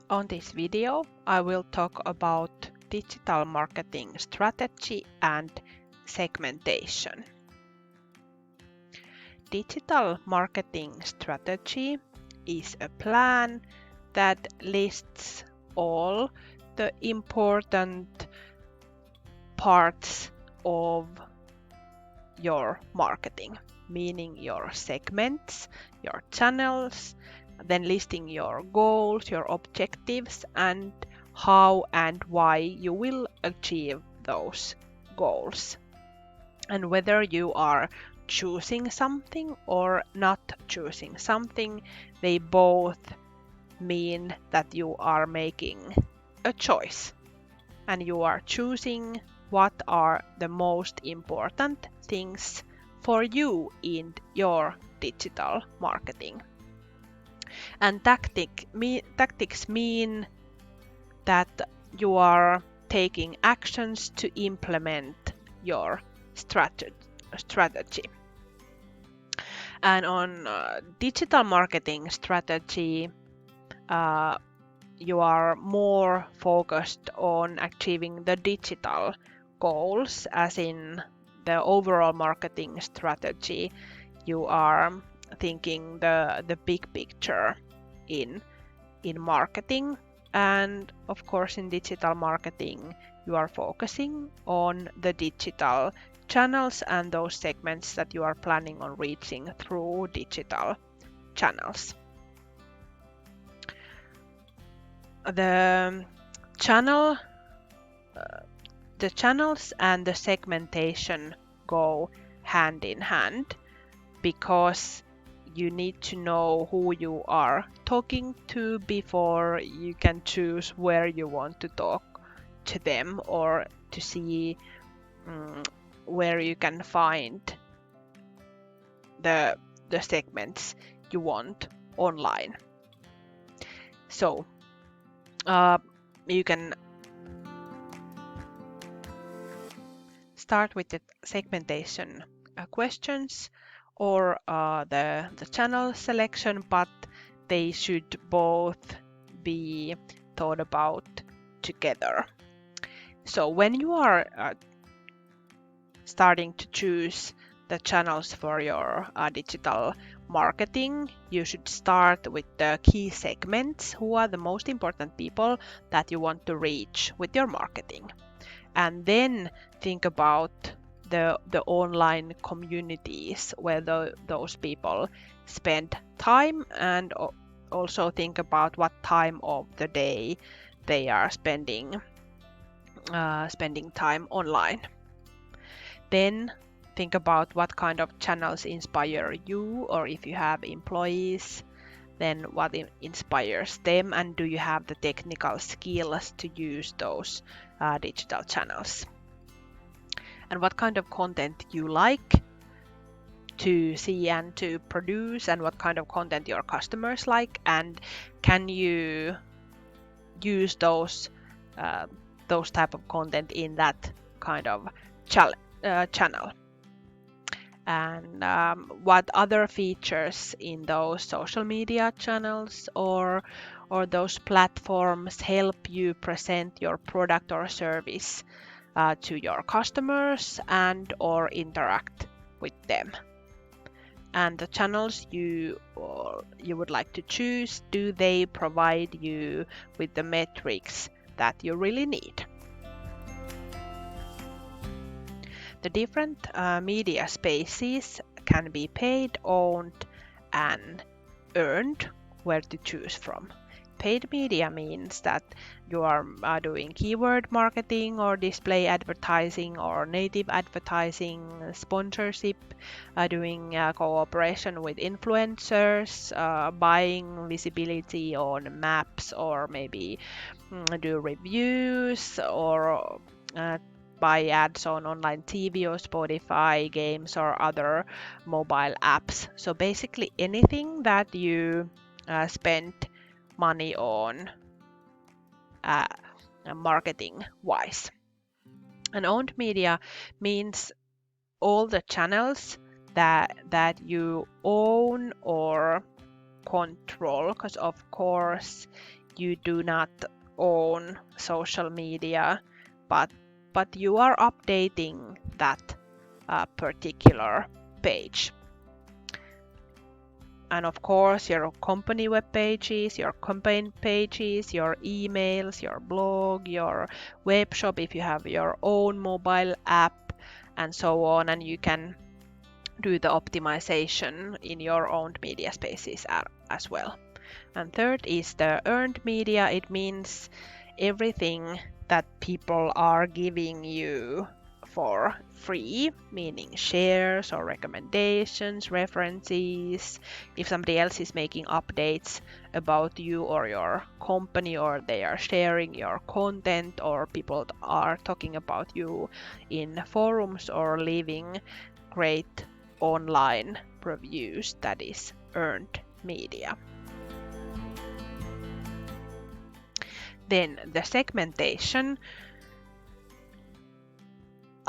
On this video, I will talk about digital marketing strategy and segmentation. Digital marketing strategy is a plan that lists all the important parts of your marketing, meaning your segments, your channels, then listing your goals, your objectives, and how and why you will achieve those goals. And whether you are choosing something or not choosing something, they both mean that you are making a choice and you are choosing what are the most important things for you in your digital marketing. And tactics mean that you are taking actions to implement your strategy. And on digital marketing strategy, you are more focused on achieving the digital goals, as in the overall marketing strategy. You are thinking the big picture in marketing, and of course in digital marketing you are focusing on the digital channels and those segments that you are planning on reaching through digital channels. The channels and the segmentation go hand in hand because you need to know who you are talking to before you can choose where you want to talk to them, or to see where you can find the segments you want online. So you can start with the segmentation questions or the channel selection, but they should both be thought about together. So when you are starting to choose the channels for your digital marketing, you should start with the key segments. Who are the most important people that you want to reach with your marketing? And then think about the online communities where those people spend time, and also think about what time of the day they are spending time online. Then think about what kind of channels inspire you, or if you have employees, then what inspires them, and do you have the technical skills to use those digital channels? And what kind of content you like to see and to produce, and what kind of content your customers like, and can you use those type of content in that kind of channel? And what other features in those social media channels or those platforms help you present your product or service to your customers and or interact with them? And the channels you would like to choose, do they provide you with the metrics that you really need? The different media spaces can be paid, owned, and earned. Where to choose from? Paid media means that you are doing keyword marketing or display advertising or native advertising, sponsorship, doing cooperation with influencers, buying visibility on maps, or maybe do reviews, or buy ads on online TV or Spotify, games, or other mobile apps. So basically anything that you spend money on marketing wise. And owned media means all the channels that you own or control, because of course you do not own social media, but you are updating that particular page. And of course, your company web pages, your campaign pages, your emails, your blog, your web shop, if you have your own mobile app, and so on. And you can do the optimization in your own media spaces as well. And third is the earned media. It means everything that people are giving you for free, meaning shares or recommendations, references. If somebody else is making updates about you or your company, or they are sharing your content, or people are talking about you in forums or leaving great online reviews, that is earned media. Then the segmentation.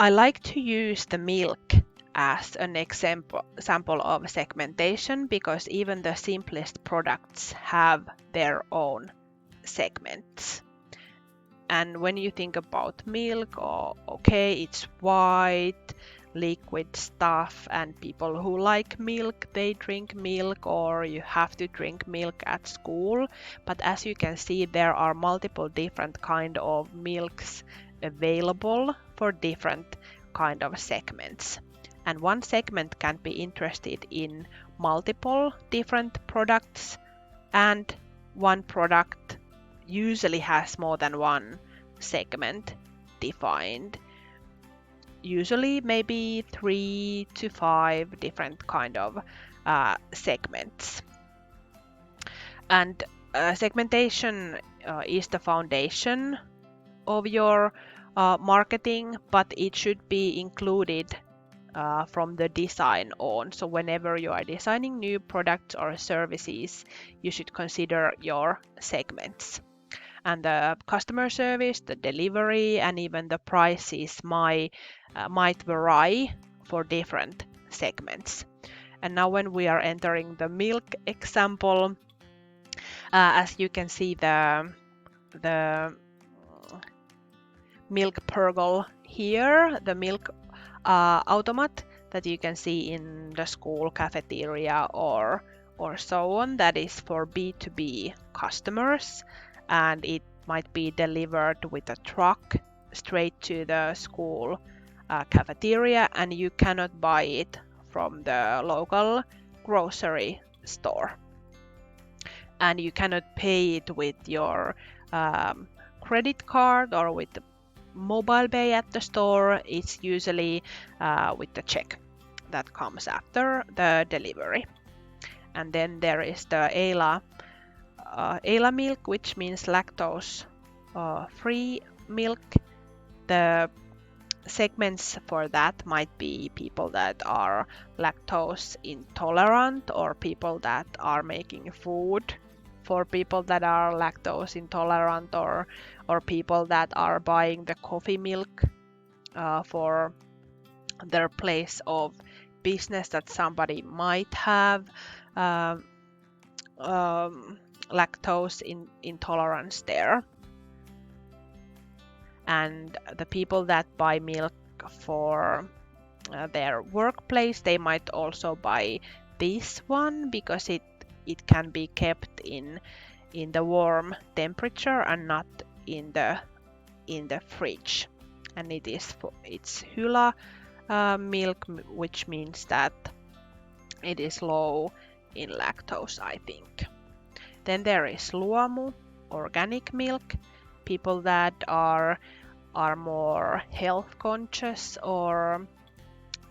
I like to use the milk as an example of segmentation, because even the simplest products have their own segments. And when you think about milk, okay, it's white, liquid stuff, and people who like milk, they drink milk, or you have to drink milk at school. But as you can see, there are multiple different kind of milks available for different kind of segments. And one segment can be interested in multiple different products, and one product usually has more than one segment defined. Usually maybe 3 to 5 different kind of segments. And segmentation is the foundation of your marketing, but it should be included from the design on. So whenever you are designing new products or services, you should consider your segments. And the customer service, the delivery, and even the prices might vary for different segments. And now when we are entering the milk example, as you can see, the milk pergola here, the milk automat that you can see in the school cafeteria or so on, that is for B2B customers, and it might be delivered with a truck straight to the school cafeteria, and you cannot buy it from the local grocery store. And you cannot pay it with your credit card or with the mobile pay at the store. It's usually with the check that comes after the delivery. And then there is the ELA milk, which means lactose free milk. The segments for that might be people that are lactose intolerant, or people that are making food for people that are lactose intolerant, or people that are buying the coffee milk for their place of business, that somebody might have lactose intolerance there. And the people that buy milk for their workplace, they might also buy this one, because it can be kept in the warm temperature and not in the fridge. And it's Hula milk, which means that it is low in lactose, I think. Then there is Luomu, organic milk. People that are more health conscious or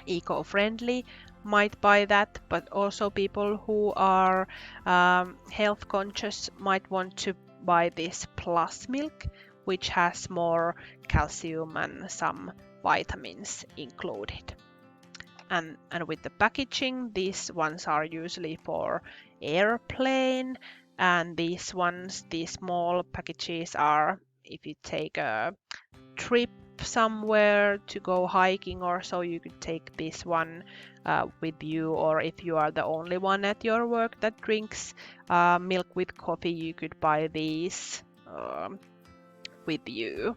eco-friendly might buy that, but also people who are health conscious might want to buy this plus milk, which has more calcium and some vitamins included. And with the packaging, these ones are usually for airplane, and these small packages are if you take a trip somewhere to go hiking or so, you could take this one with you, or if you are the only one at your work that drinks milk with coffee, you could buy these with you.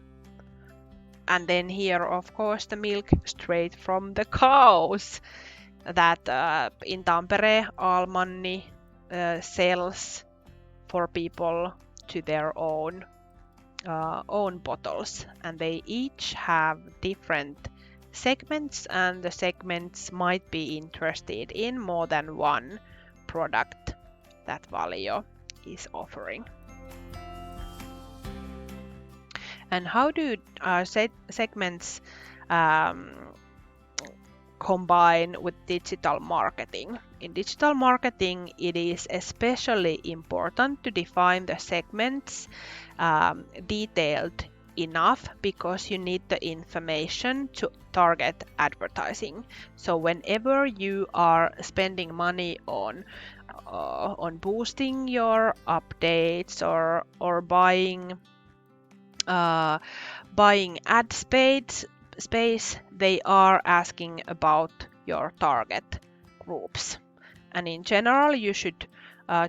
And then here, of course, the milk straight from the cows that in Tampere, Almanni sells for people to their own bottles, and they each have different segments, and the segments might be interested in more than one product that Valio is offering. And how do segments combine with digital marketing? In digital marketing, it is especially important to define the segments detailed enough, because you need the information to target advertising. So whenever you are spending money on boosting your updates or buying ad space, they are asking about your target groups. And in general, you should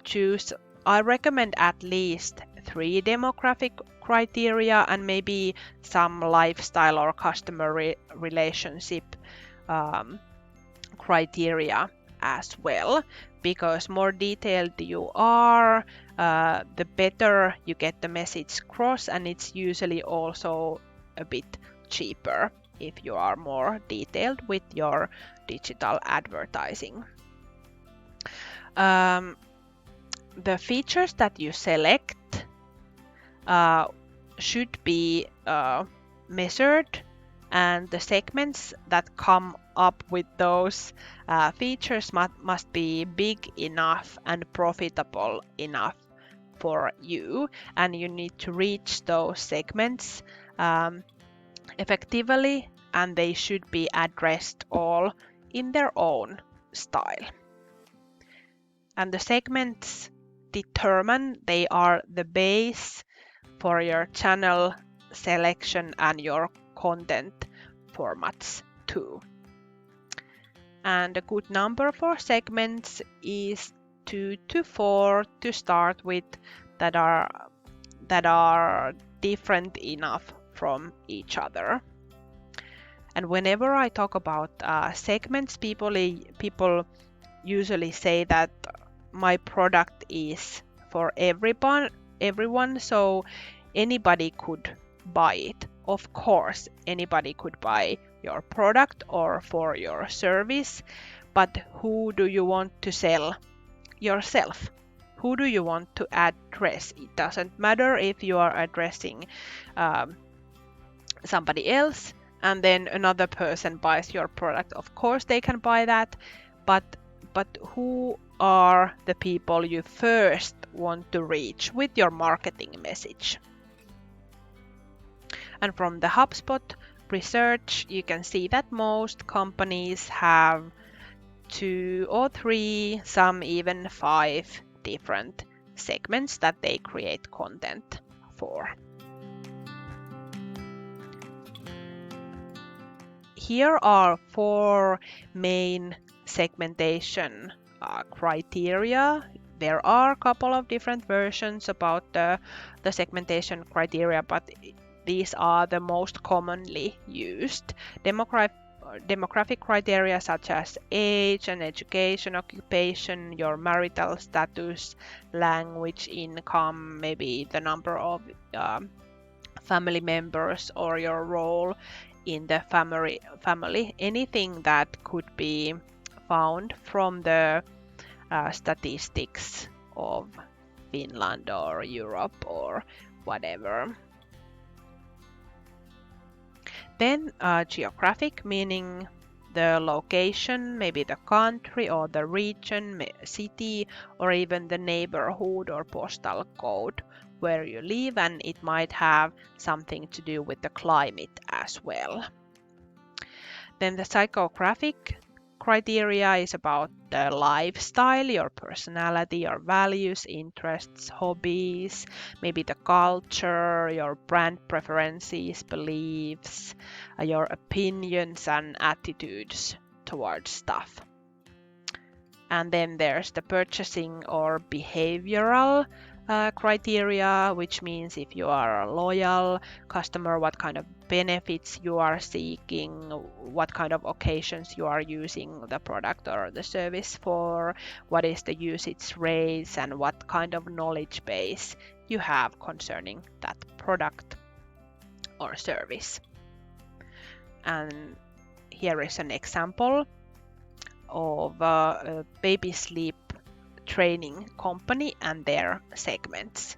choose, I recommend at least 3 demographic criteria and maybe some lifestyle or customer relationship criteria as well, because more detailed you are, the better you get the message across, and it's usually also a bit cheaper if you are more detailed with your digital advertising. The features that you select should be measured, and the segments that come up with those features must be big enough and profitable enough for you, and you need to reach those segments effectively, and they should be addressed all in their own style. And the segments they are the base for your channel selection and your content formats too. And a good number for segments is 2 to 4 to start with, that are different enough from each other. And whenever I talk about segments, people usually say that my product is for everyone, so anybody could buy it. Of course, anybody could buy your product or for your service, but who do you want to sell yourself? Who do you want to address? It doesn't matter if you are addressing somebody else and then another person buys your product. Of course, they can buy that, but who are the people you first want to reach with your marketing message? And from the HubSpot research, you can see that most companies have 2 or 3, some even 5 different segments that they create content for. Here are 4 main segmentation criteria. There are a couple of different versions about the segmentation criteria, but these are the most commonly used. Demographic criteria such as age and education, occupation, your marital status, language, income, maybe the number of family members or your role in the family, anything that could be found from the statistics of Finland or Europe or whatever. Then geographic, meaning the location, maybe the country or the region, city, or even the neighborhood or postal code where you live, and it might have something to do with the climate as well. Then the psychographic criteria is about the lifestyle, your personality, your values, interests, hobbies, maybe the culture, your brand preferences, beliefs, your opinions and attitudes towards stuff. And then there's the purchasing or behavioral criteria, which means if you are a loyal customer, what kind of benefits you are seeking, what kind of occasions you are using the product or the service for, what is the usage rates, and what kind of knowledge base you have concerning that product or service. And here is an example of a baby sleep training company and their segments.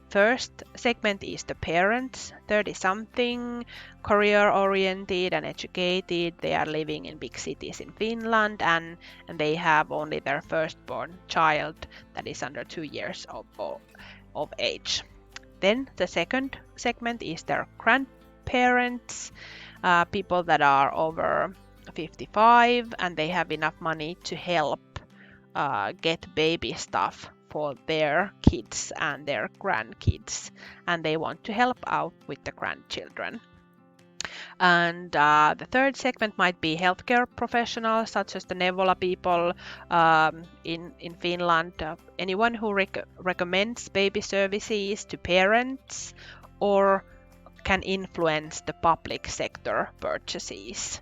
First segment is the parents, 30-something, career-oriented and educated. They are living in big cities in Finland and they have only their firstborn child that is under 2 years of age. Then the second segment is their grandparents, people that are over 55 and they have enough money to help get baby stuff for their kids and their grandkids, and they want to help out with the grandchildren. And the third segment might be healthcare professionals, such as the Neuvola people in Finland, anyone who recommends baby services to parents or can influence the public sector purchases.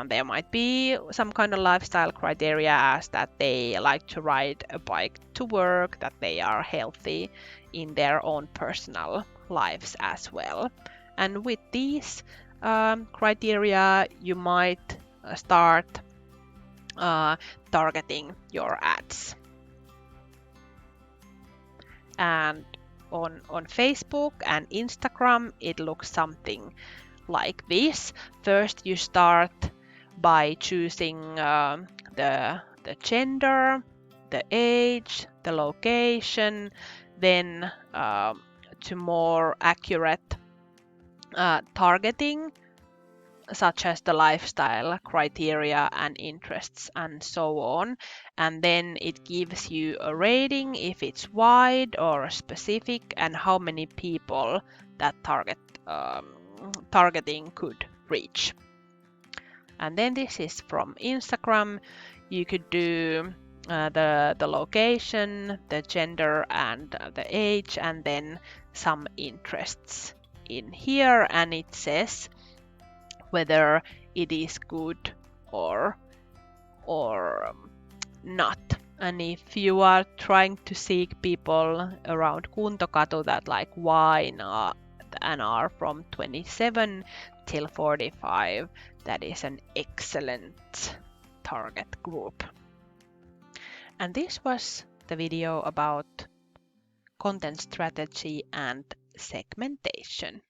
There might be some kind of lifestyle criteria as that they like to ride a bike to work, that they are healthy in their own personal lives as well. And with these criteria, you might start targeting your ads. And on Facebook and Instagram, it looks something like this. First, you start by choosing the gender, the age, the location, then to more accurate targeting, such as the lifestyle criteria and interests and so on. And then it gives you a rating if it's wide or specific and how many people that targeting could reach. And then this is from Instagram. You could do the location, the gender and the age, and then some interests in here, and it says whether it is good or not. And if you are trying to seek people around Kuntokatu that like wine and are from 27 till 45, that is an excellent target group. And this was the video about content strategy and segmentation.